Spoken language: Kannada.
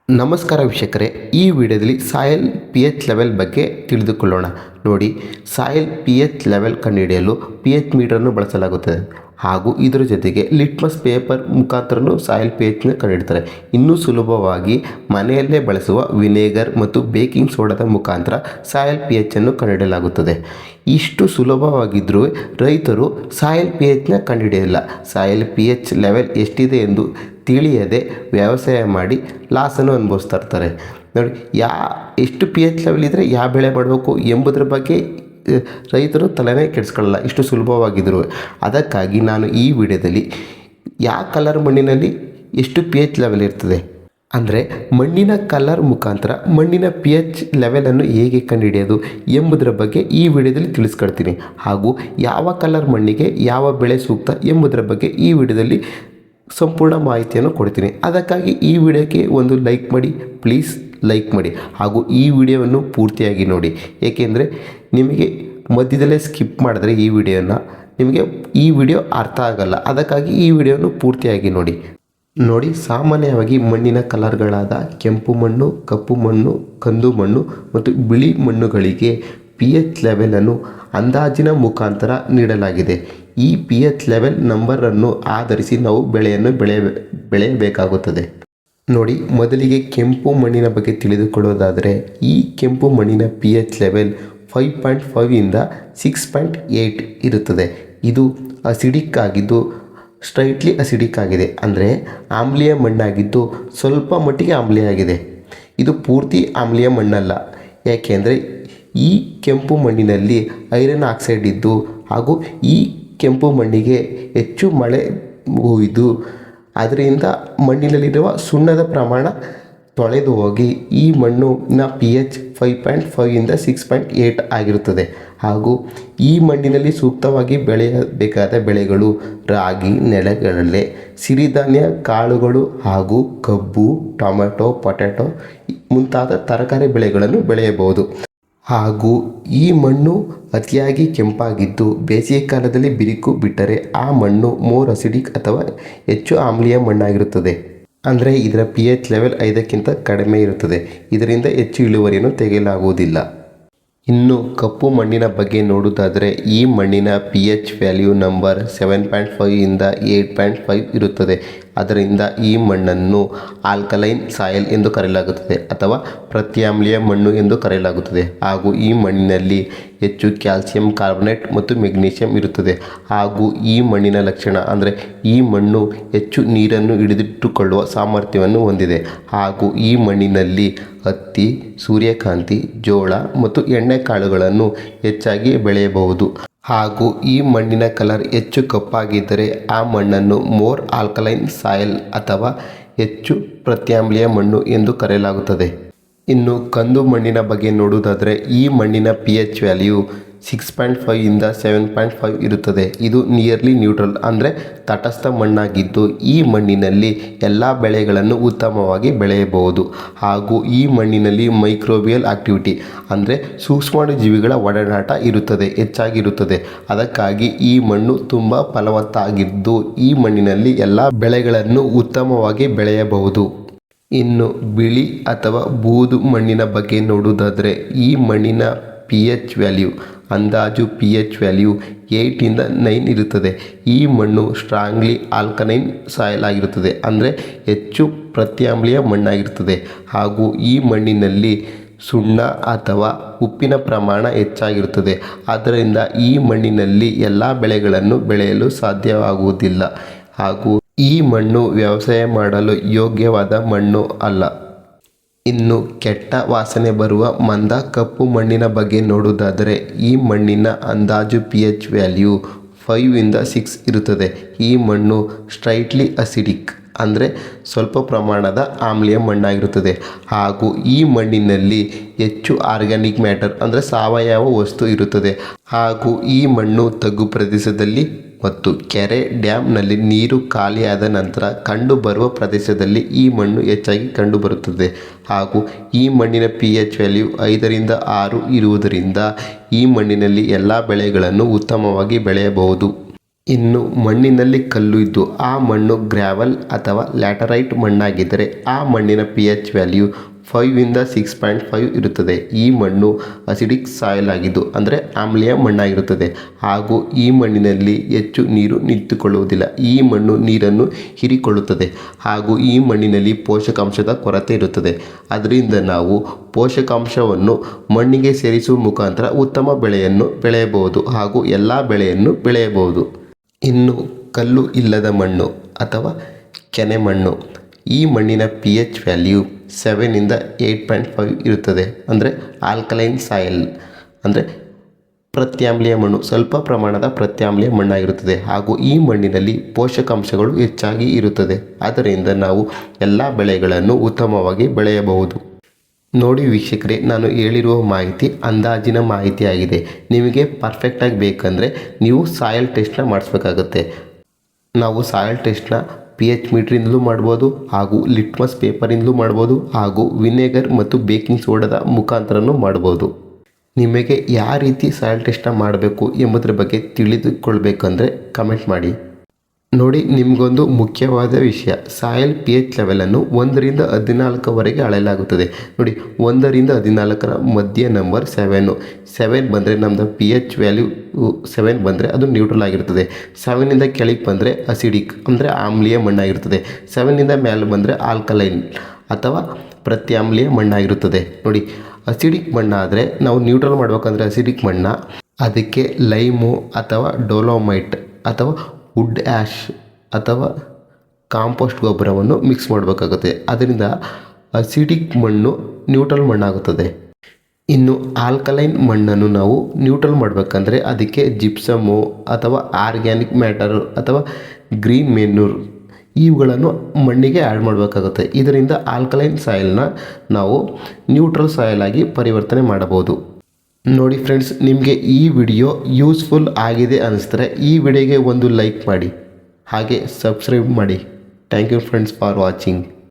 ನಮಸ್ಕಾರ ವೀಕ್ಷಕರೇ, ಈ ವಿಡಿಯೋದಲ್ಲಿ ಸಾಯಿಲ್ ಪಿ ಎಚ್ ಲೆವೆಲ್ ಬಗ್ಗೆ ತಿಳಿದುಕೊಳ್ಳೋಣ. ನೋಡಿ, ಸಾಯಿಲ್ ಪಿ ಎಚ್ ಲೆವೆಲ್ ಕಂಡುಹಿಡಿಯಲು ಪಿ ಎಚ್ ಮೀಟರನ್ನು ಬಳಸಲಾಗುತ್ತದೆ ಹಾಗೂ ಇದರ ಜೊತೆಗೆ ಲಿಟ್ಮಸ್ ಪೇಪರ್ ಮುಖಾಂತರನೂ ಸಾಯಿಲ್ ಪಿ ಎಚ್ನ ಕಂಡುಹಿಡ್ತಾರೆ. ಇನ್ನೂ ಸುಲಭವಾಗಿ ಮನೆಯಲ್ಲೇ ಬಳಸುವ ವಿನೆಗರ್ ಮತ್ತು ಬೇಕಿಂಗ್ ಸೋಡಾದ ಮುಖಾಂತರ ಸಾಯಿಲ್ ಪಿ ಎಚನ್ನು ಕಂಡುಹಿಡಿಯಲಾಗುತ್ತದೆ. ಇಷ್ಟು ಸುಲಭವಾಗಿದ್ದರೂ ರೈತರು ಸಾಯಿಲ್ ಪಿ ಎಚ್ನ ಕಂಡುಹಿಡಿಯಲ್ಲ. ಸಾಯಿಲ್ ಪಿ ಎಚ್ ಲೆವೆಲ್ ಎಷ್ಟಿದೆ ಎಂದು ತಿಳಿಯದೆ ವ್ಯವಸಾಯ ಮಾಡಿ ಲಾಸನ್ನು ಅನುಭವಿಸ್ತಾ ಇರ್ತಾರೆ. ನೋಡಿ, ಎಷ್ಟು ಪಿ ಎಚ್ ಲೆವೆಲ್ ಇದ್ದರೆ ಯಾವ ಬೆಳೆ ಮಾಡಬೇಕು ಎಂಬುದರ ಬಗ್ಗೆ ರೈತರು ತಲೆನೇ ಕೆಡಿಸ್ಕೊಳ್ಳಲ್ಲ, ಇಷ್ಟು ಸುಲಭವಾಗಿದ್ದರು. ಅದಕ್ಕಾಗಿ ನಾನು ಈ ವಿಡಿಯೋದಲ್ಲಿ ಯಾವ ಕಲರ್ ಮಣ್ಣಿನಲ್ಲಿ ಎಷ್ಟು ಪಿ ಎಚ್ ಲೆವೆಲ್ ಇರ್ತದೆ ಅಂದರೆ ಮಣ್ಣಿನ ಕಲರ್ ಮುಖಾಂತರ ಮಣ್ಣಿನ ಪಿ ಎಚ್ ಲೆವೆಲನ್ನು ಹೇಗೆ ಕಂಡುಹಿಡಿಯೋದು ಎಂಬುದರ ಬಗ್ಗೆ ಈ ವಿಡಿಯೋದಲ್ಲಿ ತಿಳಿಸ್ಕೊಡ್ತೀನಿ. ಹಾಗೂ ಯಾವ ಕಲರ್ ಮಣ್ಣಿಗೆ ಯಾವ ಬೆಳೆ ಸೂಕ್ತ ಎಂಬುದರ ಬಗ್ಗೆ ಈ ವಿಡಿಯೋದಲ್ಲಿ ಸಂಪೂರ್ಣ ಮಾಹಿತಿಯನ್ನು ಕೊಡ್ತೀನಿ. ಅದಕ್ಕಾಗಿ ಈ ವಿಡಿಯೋಕ್ಕೆ ಒಂದು ಲೈಕ್ ಮಾಡಿ, ಪ್ಲೀಸ್ ಲೈಕ್ ಮಾಡಿ ಹಾಗೂ ಈ ವಿಡಿಯೋವನ್ನು ಪೂರ್ತಿಯಾಗಿ ನೋಡಿ. ಏಕೆಂದರೆ ನಿಮಗೆ ಮಧ್ಯದಲ್ಲೇ ಸ್ಕಿಪ್ ಮಾಡಿದ್ರೆ ನಿಮಗೆ ಈ ವಿಡಿಯೋ ಅರ್ಥ ಆಗಲ್ಲ. ಅದಕ್ಕಾಗಿ ಈ ವಿಡಿಯೋವನ್ನು ಪೂರ್ತಿಯಾಗಿ ನೋಡಿ. ಸಾಮಾನ್ಯವಾಗಿ ಮಣ್ಣಿನ ಕಲರ್ಗಳಾದ ಕೆಂಪು ಮಣ್ಣು, ಕಪ್ಪು ಮಣ್ಣು, ಕಂದು ಮಣ್ಣು ಮತ್ತು ಬಿಳಿ ಮಣ್ಣುಗಳಿಗೆ ಪಿ ಎಚ್ ಲೆವೆಲನ್ನು ಅಂದಾಜಿನ ಮುಖಾಂತರ ನೀಡಲಾಗಿದೆ. ಈ ಪಿ ಎಚ್ ಲೆವೆಲ್ ನಂಬರನ್ನು ಆಧರಿಸಿ ನಾವು ಬೆಳೆಯನ್ನು ಬೆಳೆಯಬೇಕಾಗುತ್ತದೆ. ನೋಡಿ, ಮೊದಲಿಗೆ ಕೆಂಪು ಮಣ್ಣಿನ ಬಗ್ಗೆ ತಿಳಿದುಕೊಳ್ಳೋದಾದರೆ ಈ ಕೆಂಪು ಮಣ್ಣಿನ ಪಿ ಎಚ್ ಲೆವೆಲ್ 5.5 ಇಂದ 6.8 ಇರುತ್ತದೆ. ಇದು ಅಸಿಡಿಕ್ ಆಗಿದ್ದು ಸ್ಟ್ರೈಟ್ಲಿ ಅಸಿಡಿಕ್ ಆಗಿದೆ, ಅಂದರೆ ಆಮ್ಲೀಯ ಮಣ್ಣಾಗಿದ್ದು ಸ್ವಲ್ಪ ಮಟ್ಟಿಗೆ ಆಮ್ಲೀಯ ಆಗಿದೆ. ಇದು ಪೂರ್ತಿ ಆಮ್ಲೀಯ ಮಣ್ಣಲ್ಲ, ಯಾಕೆಂದರೆ ಈ ಕೆಂಪು ಮಣ್ಣಿನಲ್ಲಿ ಐರನ್ ಆಕ್ಸೈಡ್ ಇದ್ದು ಹಾಗೂ ಈ ಕೆಂಪು ಮಣ್ಣಿಗೆ ಹೆಚ್ಚು ಮಳೆ ಹುಯ್ದು ಅದರಿಂದ ಮಣ್ಣಿನಲ್ಲಿರುವ ಸುಣ್ಣದ ಪ್ರಮಾಣ ತೊಳೆದು ಹೋಗಿ ಈ ಮಣ್ಣಿನ ಪಿ ಎಚ್ 5.5 ಇಂದ 6.8 ಆಗಿರುತ್ತದೆ. ಹಾಗೂ ಈ ಮಣ್ಣಿನಲ್ಲಿ ಸೂಕ್ತವಾಗಿ ಬೆಳೆಯಬೇಕಾದ ಬೆಳೆಗಳು ರಾಗಿ, ನೆಲಗಡಲೆ, ಸಿರಿಧಾನ್ಯ ಕಾಳುಗಳು ಹಾಗೂ ಕಬ್ಬು, ಟೊಮೆಟೊ, ಪೊಟ್ಯಾಟೊ ಮುಂತಾದ ತರಕಾರಿ ಬೆಳೆಗಳನ್ನು ಬೆಳೆಯಬಹುದು. ಹಾಗೂ ಈ ಮಣ್ಣು ಅತಿಯಾಗಿ ಕೆಂಪಾಗಿದ್ದು ಬೇಸಿಗೆ ಕಾಲದಲ್ಲಿ ಬಿರುಕು ಬಿಟ್ಟರೆ ಆ ಮಣ್ಣು ಮೋರ್ ಅಸಿಡಿಕ್ ಅಥವಾ ಹೆಚ್ಚು ಆಮ್ಲೀಯ ಮಣ್ಣಾಗಿರುತ್ತದೆ. ಅಂದರೆ ಇದರ ಪಿ ಎಚ್ ಲೆವೆಲ್ 5ಕ್ಕಿಂತ ಕಡಿಮೆ ಇರುತ್ತದೆ. ಇದರಿಂದ ಹೆಚ್ಚು ಇಳುವರಿಯನ್ನು ತೆಗೆಯಲಾಗುವುದಿಲ್ಲ. ಇನ್ನು ಕಪ್ಪು ಮಣ್ಣಿನ ಬಗ್ಗೆ ನೋಡುವುದಾದರೆ ಈ ಮಣ್ಣಿನ ಪಿ ಎಚ್ ವ್ಯಾಲ್ಯೂ ನಂಬರ್ 7.5 ಇಂದ 8.5 ಇರುತ್ತದೆ. ಅದರಿಂದ ಈ ಮಣ್ಣನ್ನು ಆಲ್ಕಲೈನ್ ಸಾಯಿಲ್ ಎಂದು ಕರೆಯಲಾಗುತ್ತದೆ ಅಥವಾ ಪ್ರತ್ಯಾಮ್ಲೀಯ ಮಣ್ಣು ಎಂದು ಕರೆಯಲಾಗುತ್ತದೆ. ಹಾಗೂ ಈ ಮಣ್ಣಿನಲ್ಲಿ ಹೆಚ್ಚು ಕ್ಯಾಲ್ಸಿಯಂ ಕಾರ್ಬೊನೇಟ್ ಮತ್ತು ಮೆಗ್ನೀಷಿಯಂ ಇರುತ್ತದೆ. ಹಾಗೂ ಈ ಮಣ್ಣಿನ ಲಕ್ಷಣ ಅಂದರೆ ಈ ಮಣ್ಣು ಹೆಚ್ಚು ನೀರನ್ನು ಹಿಡಿದಿಟ್ಟುಕೊಳ್ಳುವ ಸಾಮರ್ಥ್ಯವನ್ನು ಹೊಂದಿದೆ. ಹಾಗೂ ಈ ಮಣ್ಣಿನಲ್ಲಿ ಹತ್ತಿ, ಸೂರ್ಯಕಾಂತಿ, ಜೋಳ ಮತ್ತು ಎಣ್ಣೆಕಾಳುಗಳನ್ನು ಹೆಚ್ಚಾಗಿ ಬೆಳೆಯಬಹುದು. ಹಾಗೂ ಈ ಮಣ್ಣಿನ ಕಲರ್ ಹೆಚ್ಚು ಕಪ್ಪಾಗಿದ್ದರೆ ಆ ಮಣ್ಣನ್ನು ಮೋರ್ ಆಲ್ಕಲೈನ್ ಸಾಯಿಲ್ ಅಥವಾ ಹೆಚ್ಚು ಪ್ರತ್ಯಾಮ್ಲೀಯ ಮಣ್ಣು ಎಂದು ಕರೆಯಲಾಗುತ್ತದೆ. ಇನ್ನು ಕಂದು ಮಣ್ಣಿನ ಬಗ್ಗೆ ನೋಡುವುದಾದರೆ ಈ ಮಣ್ಣಿನ ಪಿ ಎಚ್ ವ್ಯಾಲ್ಯೂ 6.5 ಇಂದ 7.5 ಇರುತ್ತದೆ. ಇದು ನಿಯರ್ಲಿ ನ್ಯೂಟ್ರಲ್ ಅಂದರೆ ತಟಸ್ಥ ಮಣ್ಣಾಗಿದ್ದು ಈ ಮಣ್ಣಿನಲ್ಲಿ ಎಲ್ಲ ಬೆಳೆಗಳನ್ನು ಉತ್ತಮವಾಗಿ ಬೆಳೆಯಬಹುದು. ಹಾಗೂ ಈ ಮಣ್ಣಿನಲ್ಲಿ ಮೈಕ್ರೋಬಿಯಲ್ ಆಕ್ಟಿವಿಟಿ ಅಂದರೆ ಸೂಕ್ಷ್ಮಾಣುಜೀವಿಗಳ ಒಡನಾಟ ಹೆಚ್ಚಾಗಿರುತ್ತದೆ. ಅದಕ್ಕಾಗಿ ಈ ಮಣ್ಣು ತುಂಬ ಫಲವತ್ತಾಗಿದ್ದು ಈ ಮಣ್ಣಿನಲ್ಲಿ ಎಲ್ಲ ಬೆಳೆಗಳನ್ನು ಉತ್ತಮವಾಗಿ ಬೆಳೆಯಬಹುದು. ಇನ್ನು ಬಿಳಿ ಅಥವಾ ಬೂದು ಮಣ್ಣಿನ ಬಗ್ಗೆ ನೋಡುವುದಾದರೆ ಈ ಮಣ್ಣಿನ ಪಿ ಎಚ್ ವ್ಯಾಲ್ಯೂ ಅಂದಾಜು ಪಿ ಎಚ್ ವ್ಯಾಲ್ಯೂ 8 ಇಂದ 9 ಇರುತ್ತದೆ. ಈ ಮಣ್ಣು ಸ್ಟ್ರಾಂಗ್ಲಿ ಆಲ್ಕಲೈನ್ ಸಾಯಿಲ್ ಆಗಿರುತ್ತದೆ, ಅಂದರೆ ಹೆಚ್ಚು ಪ್ರತ್ಯಾಮ್ಲೀಯ ಮಣ್ಣಾಗಿರುತ್ತದೆ. ಹಾಗೂ ಈ ಮಣ್ಣಿನಲ್ಲಿ ಸುಣ್ಣ ಅಥವಾ ಉಪ್ಪಿನ ಪ್ರಮಾಣ ಹೆಚ್ಚಾಗಿರುತ್ತದೆ. ಆದ್ದರಿಂದ ಈ ಮಣ್ಣಿನಲ್ಲಿ ಎಲ್ಲ ಬೆಳೆಗಳನ್ನು ಬೆಳೆಯಲು ಸಾಧ್ಯವಾಗುವುದಿಲ್ಲ. ಹಾಗೂ ಈ ಮಣ್ಣು ವ್ಯವಸಾಯ ಮಾಡಲು ಯೋಗ್ಯವಾದ ಮಣ್ಣು ಅಲ್ಲ. ಇನ್ನು ಕೆಟ್ಟ ವಾಸನೆ ಬರುವ ಮಂದ ಕಪ್ಪು ಮಣ್ಣಿನ ಬಗ್ಗೆ ನೋಡುವುದಾದರೆ ಈ ಮಣ್ಣಿನ ಅಂದಾಜು ಪಿ ಎಚ್ ವ್ಯಾಲ್ಯೂ 5 ಇಂದ 6 ಇರುತ್ತದೆ. ಈ ಮಣ್ಣು ಸ್ಟ್ರೈಟ್ಲಿ ಅಸಿಡಿಕ್ ಅಂದರೆ ಸ್ವಲ್ಪ ಪ್ರಮಾಣದ ಆಮ್ಲೀಯ ಮಣ್ಣಾಗಿರುತ್ತದೆ. ಹಾಗೂ ಈ ಮಣ್ಣಿನಲ್ಲಿ ಹೆಚ್ಚು ಆರ್ಗ್ಯಾನಿಕ್ ಮ್ಯಾಟರ್ ಅಂದರೆ ಸಾವಯವ ವಸ್ತು ಇರುತ್ತದೆ. ಹಾಗೂ ಈ ಮಣ್ಣು ತಗ್ಗು ಪ್ರದೇಶದಲ್ಲಿ ಮತ್ತು ಕೆರೆ, ಡ್ಯಾಮ್ನಲ್ಲಿ ನೀರು ಖಾಲಿಯಾದ ನಂತರ ಕಂಡುಬರುವ ಪ್ರದೇಶದಲ್ಲಿ ಈ ಮಣ್ಣು ಹೆಚ್ಚಾಗಿ ಕಂಡುಬರುತ್ತದೆ. ಹಾಗೂ ಈ ಮಣ್ಣಿನ ಪಿ ಎಚ್ ವ್ಯಾಲ್ಯೂ 5 ರಿಂದ 6 ಇರುವುದರಿಂದ ಈ ಮಣ್ಣಿನಲ್ಲಿ ಎಲ್ಲ ಬೆಳೆಗಳನ್ನು ಉತ್ತಮವಾಗಿ ಬೆಳೆಯಬಹುದು. ಇನ್ನು ಮಣ್ಣಿನಲ್ಲಿ ಕಲ್ಲು ಇದ್ದು ಆ ಮಣ್ಣು ಗ್ರ್ಯಾವಲ್ ಅಥವಾ ಲ್ಯಾಟರೈಟ್ ಮಣ್ಣಾಗಿದ್ದರೆ ಆ ಮಣ್ಣಿನ pH ವ್ಯಾಲ್ಯೂ 5 ಇಂದ 6.5 ಇರುತ್ತದೆ. ಈ ಮಣ್ಣು ಅಸಿಡಿಕ್ ಸಾಯಿಲ್ ಆಗಿದ್ದು ಅಂದರೆ ಆಮ್ಲೀಯ ಮಣ್ಣಾಗಿರುತ್ತದೆ ಹಾಗೂ ಈ ಮಣ್ಣಿನಲ್ಲಿ ಹೆಚ್ಚು ನೀರು ನಿಂತುಕೊಳ್ಳುವುದಿಲ್ಲ. ಈ ಮಣ್ಣು ನೀರನ್ನು ಹೀರಿಕೊಳ್ಳುತ್ತದೆ ಹಾಗೂ ಈ ಮಣ್ಣಿನಲ್ಲಿ ಪೋಷಕಾಂಶದ ಕೊರತೆ ಇರುತ್ತದೆ. ಅದರಿಂದ ನಾವು ಪೋಷಕಾಂಶವನ್ನು ಮಣ್ಣಿಗೆ ಸೇರಿಸುವ ಮುಖಾಂತರ ಉತ್ತಮ ಬೆಳೆಯನ್ನು ಬೆಳೆಯಬಹುದು ಹಾಗೂ ಎಲ್ಲ ಬೆಳೆಯನ್ನು ಬೆಳೆಯಬಹುದು. ಇನ್ನು ಕಲ್ಲು ಇಲ್ಲದ ಮಣ್ಣು ಅಥವಾ ಕೆನೆ ಮಣ್ಣು, ಈ ಮಣ್ಣಿನ pH ವ್ಯಾಲ್ಯೂ 7 ಇಂದ 8.5 ಇರುತ್ತದೆ. ಅಂದರೆ ಆಲ್ಕಲೈನ್ ಸಾಯಿಲ್ ಅಂದರೆ ಪ್ರತ್ಯಾಮ್ಲೀಯ ಮಣ್ಣು, ಸ್ವಲ್ಪ ಪ್ರಮಾಣದ ಪ್ರತ್ಯಾಮ್ಲೀಯ ಮಣ್ಣಾಗಿರುತ್ತದೆ ಹಾಗೂ ಈ ಮಣ್ಣಿನಲ್ಲಿ ಪೋಷಕಾಂಶಗಳು ಹೆಚ್ಚಾಗಿ ಇರುತ್ತದೆ. ಆದ್ದರಿಂದ ನಾವು ಎಲ್ಲ ಬೆಳೆಗಳನ್ನು ಉತ್ತಮವಾಗಿ ಬೆಳೆಯಬಹುದು. ನೋಡಿ ವೀಕ್ಷಕರೇ, ನಾನು ಹೇಳಿರುವ ಮಾಹಿತಿ ಅಂದಾಜಿನ ಮಾಹಿತಿಯಾಗಿದೆ. ನಿಮಗೆ ಪರ್ಫೆಕ್ಟಾಗಿ ಬೇಕಂದರೆ ನೀವು ಸಾಯಿಲ್ ಟೆಸ್ಟ್ನ ಮಾಡಿಸ್ಬೇಕಾಗುತ್ತೆ. ನಾವು ಸಾಯಿಲ್ ಟೆಸ್ಟ್ನ pH ಮೀಟ್ರಿಂದಲೂ ಮಾಡ್ಬೋದು ಹಾಗೂ ಲಿಟ್ಮಸ್ ಪೇಪರಿಂದಲೂ ಮಾಡ್ಬೋದು ಹಾಗೂ ವಿನೆಗರ್ ಮತ್ತು ಬೇಕಿಂಗ್ ಸೋಡಾದ ಮುಖಾಂತರನೂ ಮಾಡ್ಬೋದು. ನಿಮಗೆ ಯಾವ ರೀತಿ ಸಾಯಿಲ್ ಟೆಸ್ಟ್ನ ಮಾಡಬೇಕು ಎಂಬುದರ ಬಗ್ಗೆ ತಿಳಿದುಕೊಳ್ಬೇಕಂದ್ರೆ ಕಮೆಂಟ್ ಮಾಡಿ. ನೋಡಿ, ನಿಮಗೊಂದು ಮುಖ್ಯವಾದ ವಿಷಯ, ಸಾಯಿಲ್ pH ಲೆವೆಲನ್ನು 1 ರಿಂದ 14ವರೆಗೆ ಅಳೆಯಲಾಗುತ್ತದೆ. ನೋಡಿ, 1 ರಿಂದ 14ರ ಮಧ್ಯ ನಂಬರ್ 7 ಬಂದರೆ ನಮ್ಮದು pH ವ್ಯಾಲ್ಯೂ 7 ಬಂದರೆ ಅದು ನ್ಯೂಟ್ರಲ್ ಆಗಿರ್ತದೆ. 7ನಿಂದ ಕೆಳಗೆ ಬಂದರೆ ಅಸಿಡಿಕ್ ಅಂದರೆ ಆಮ್ಲೀಯ ಮಣ್ಣಾಗಿರ್ತದೆ. 7ನಿಂದ ಮೇಲೆ ಬಂದರೆ ಆಲ್ಕಲೈನ್ ಅಥವಾ ಪ್ರತ್ಯಾಮ್ಲೀಯ ಮಣ್ಣಾಗಿರುತ್ತದೆ. ನೋಡಿ, ಅಸಿಡಿಕ್ ಮಣ್ಣಾದರೆ ನಾವು ನ್ಯೂಟ್ರಲ್ ಮಾಡಬೇಕಂದ್ರೆ ಅಸಿಡಿಕ್ ಮಣ್ಣ ಅದಕ್ಕೆ ಲೈಮು ಅಥವಾ ಡೋಲೋಮೈಟ್ ಅಥವಾ ವುಡ್ ಆ್ಯಶ್ ಅಥವಾ ಕಾಂಪೋಸ್ಟ್ ಗೊಬ್ಬರವನ್ನು ಮಿಕ್ಸ್ ಮಾಡಬೇಕಾಗುತ್ತೆ. ಅದರಿಂದ ಅಸಿಡಿಕ್ ಮಣ್ಣು ನ್ಯೂಟ್ರಲ್ ಮಣ್ಣಾಗುತ್ತದೆ. ಇನ್ನು ಆಲ್ಕಲೈನ್ ಮಣ್ಣನ್ನು ನಾವು ನ್ಯೂಟ್ರಲ್ ಮಾಡಬೇಕಂದ್ರೆ ಅದಕ್ಕೆ ಜಿಪ್ಸಮು ಅಥವಾ ಆರ್ಗ್ಯಾನಿಕ್ ಮ್ಯಾಟರ್ ಅಥವಾ ಗ್ರೀನ್ ಮೆನ್ಯೂರ್ ಇವುಗಳನ್ನು ಮಣ್ಣಿಗೆ ಆ್ಯಡ್ ಮಾಡಬೇಕಾಗುತ್ತೆ. ಇದರಿಂದ ಆಲ್ಕಲೈನ್ ಸಾಯಿಲ್ನ ನಾವು ನ್ಯೂಟ್ರಲ್ ಸಾಯಿಲ್ ಆಗಿ ಪರಿವರ್ತನೆ ಮಾಡಬಹುದು. ನೋಡಿ ಫ್ರೆಂಡ್ಸ್, ನಿಮಗೆ ಈ ವಿಡಿಯೋ ಯೂಸ್ಫುಲ್ ಆಗಿದೆ ಅನಿಸಿದ್ರೆ ಈ ವಿಡಿಯೋಗೆ ಒಂದು ಲೈಕ್ ಮಾಡಿ ಹಾಗೆ ಸಬ್ಸ್ಕ್ರೈಬ್ ಮಾಡಿ. Thank you friends for watching.